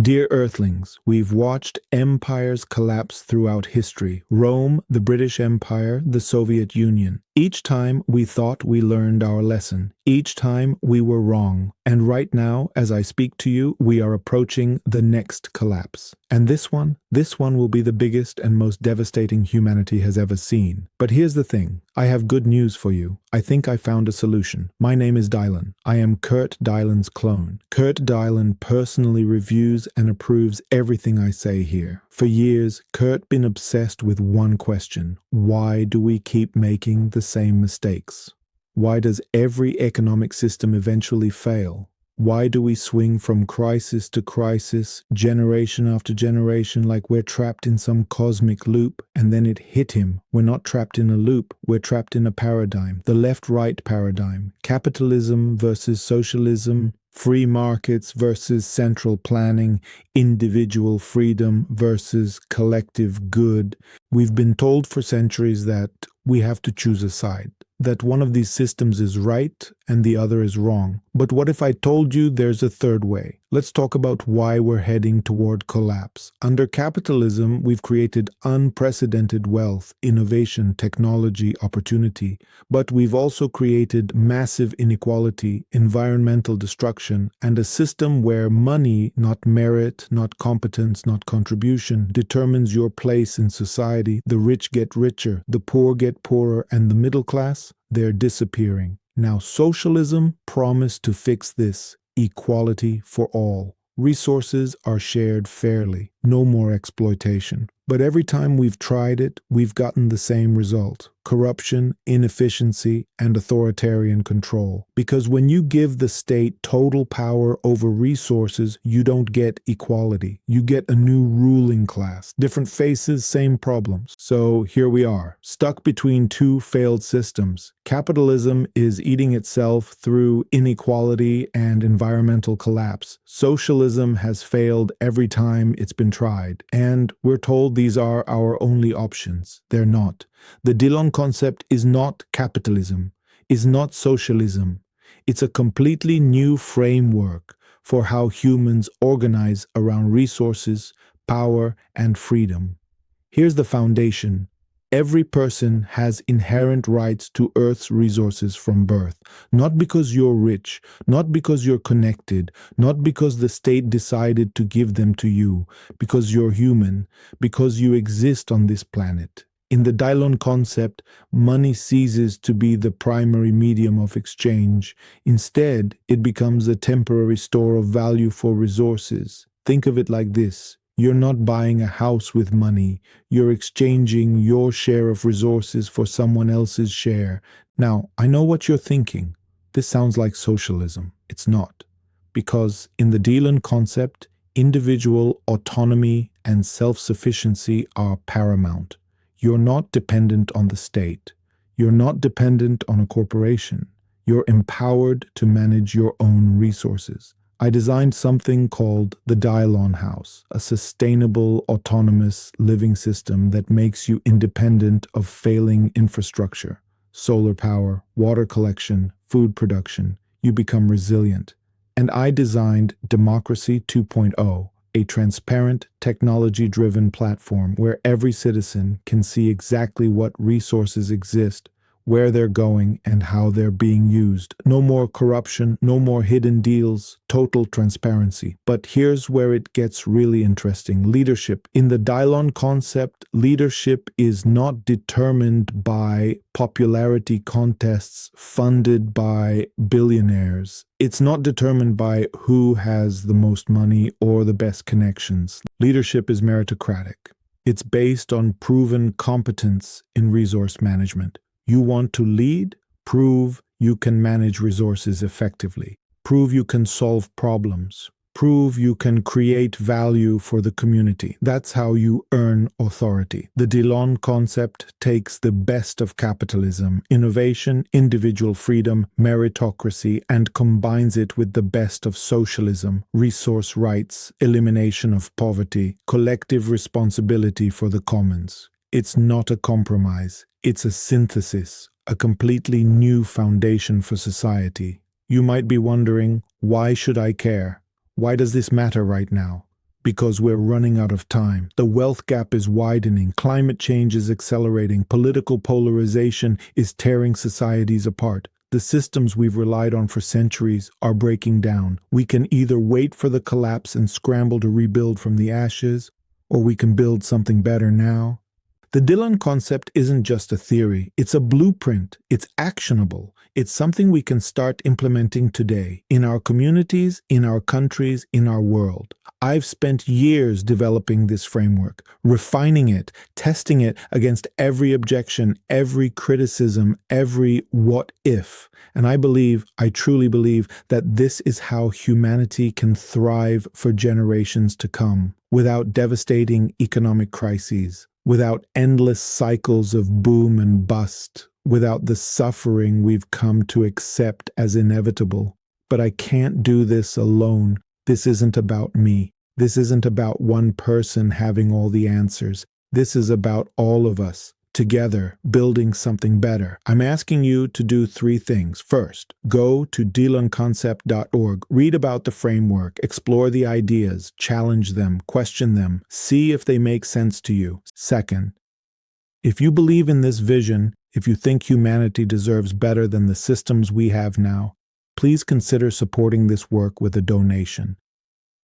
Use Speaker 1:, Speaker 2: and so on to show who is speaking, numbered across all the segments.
Speaker 1: Dear Earthlings, we've watched empires collapse throughout history. Rome, the British Empire, the Soviet Union. Each time we thought we learned our lesson. Each time we were wrong. And right now, as I speak to you, we are approaching the next collapse. And this one will be the biggest and most devastating humanity has ever seen. But here's the thing. I have good news for you. I think I found a solution. My name is Dilon. I am Kurt Dilon's clone. Kurt Dilon personally reviews and approves everything I say here. For years, Kurt been obsessed with one question. Why do we keep making the same mistakes? Why does every economic system eventually fail? Why do we swing from crisis to crisis, generation after generation, like we're trapped in some cosmic loop? And then it hit him. We're not trapped in a loop. We're trapped in a paradigm. The left-right paradigm. Capitalism versus socialism. Free markets versus central planning. Individual freedom versus collective good. We've been told for centuries that we have to choose a side. That one of these systems is right and the other is wrong. But what if I told you there's a third way? Let's talk about why we're heading toward collapse. Under capitalism, we've created unprecedented wealth, innovation, technology, opportunity. But we've also created massive inequality, environmental destruction, and a system where money, not merit, not competence, not contribution, determines your place in society. The rich get richer, the poor get poorer, and the middle class, they're disappearing. Now, socialism promised to fix this. Equality for all. Resources are shared fairly. No more exploitation. But every time we've tried it, we've gotten the same result. Corruption, inefficiency, and authoritarian control. Because when you give the state total power over resources, you don't get equality. You get a new ruling class. Different faces, same problems. So here we are, stuck between two failed systems. Capitalism is eating itself through inequality and environmental collapse. Socialism has failed every time it's been tried. And we're told these are our only options. They're not. The Dilon Concept is not capitalism, is not socialism. It's a completely new framework for how humans organize around resources, power, and freedom. Here's the foundation. Every person has inherent rights to Earth's resources from birth, not because you're rich, not because you're connected, not because the state decided to give them to you, because you're human, because you exist on this planet. In the Dilon Concept, money ceases to be the primary medium of exchange. Instead, it becomes a temporary store of value for resources. Think of it like this. You're not buying a house with money. You're exchanging your share of resources for someone else's share. Now, I know what you're thinking. This sounds like socialism. It's not. Because in the Dilon Concept, individual autonomy and self-sufficiency are paramount. You're not dependent on the state. You're not dependent on a corporation. You're empowered to manage your own resources. I designed something called the Dilon House, a sustainable, autonomous living system that makes you independent of failing infrastructure, solar power, water collection, food production. You become resilient. And I designed Democracy 2.0, a transparent, technology-driven platform where every citizen can see exactly what resources exist, where they're going, and how they're being used. No more corruption, no more hidden deals, total transparency. But here's where it gets really interesting. Leadership. In the Dilon Concept, leadership is not determined by popularity contests funded by billionaires. It's not determined by who has the most money or the best connections. Leadership is meritocratic. It's based on proven competence in resource management. You want to lead? Prove you can manage resources effectively. Prove you can solve problems. Prove you can create value for the community. That's how you earn authority. The Dilon Concept takes the best of capitalism, innovation, individual freedom, meritocracy, and combines it with the best of socialism, resource rights, elimination of poverty, collective responsibility for the commons. It's not a compromise. It's a synthesis, a completely new foundation for society. You might be wondering, why should I care? Why does this matter right now? because we're running out of time. The wealth gap is widening, climate change is accelerating, political polarization is tearing societies apart. The systems we've relied on for centuries are breaking down. We can either wait for the collapse and scramble to rebuild from the ashes, or we can build something better now. The Dilon Concept isn't just a theory, it's a blueprint, it's actionable, it's something we can start implementing today, in our communities, in our countries, in our world. I've spent years developing this framework, refining it, testing it against every objection, every criticism, every what if. And I truly believe that this is how humanity can thrive for generations to come, without devastating economic crises, without endless cycles of boom and bust, without the suffering we've come to accept as inevitable. But I can't do this alone. This isn't about me. This isn't about one person having all the answers. This is about all of us, together, building something better. I'm asking you to do 3 things. First, go to dilonconcept.org, read about the framework, explore the ideas, challenge them, question them, see if they make sense to you. Second, if you believe in this vision, if you think humanity deserves better than the systems we have now, please consider supporting this work with a donation.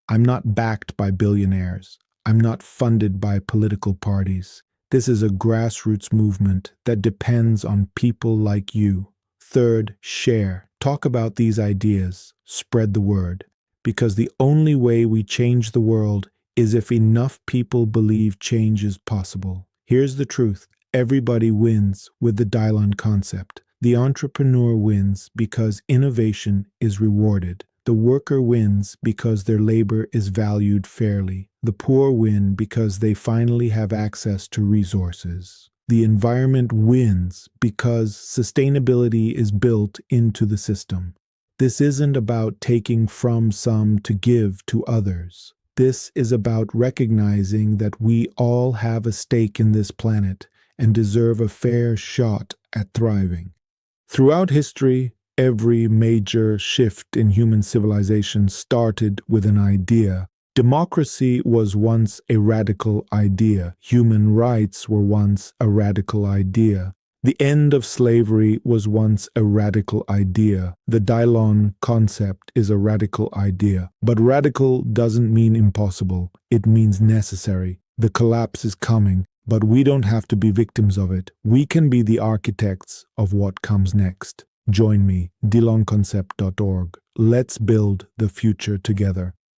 Speaker 1: I'm not backed by billionaires. I'm not funded by political parties. This is a grassroots movement that depends on people like you. Third, share. Talk about these ideas. Spread the word. Because the only way we change the world is if enough people believe change is possible. Here's the truth. Everybody wins with the Dilon Concept. The entrepreneur wins because innovation is rewarded. The worker wins because their labor is valued fairly. The poor win because they finally have access to resources. The environment wins because sustainability is built into the system. This isn't about taking from some to give to others. This is about recognizing that we all have a stake in this planet and deserve a fair shot at thriving. Throughout history, every major shift in human civilization started with an idea. Democracy was once a radical idea. Human rights were once a radical idea. The end of slavery was once a radical idea. The Dilon Concept is a radical idea. But radical doesn't mean impossible. It means necessary. The collapse is coming, but we don't have to be victims of it. We can be the architects of what comes next. Join me, dilonconcept.org. Let's build the future together.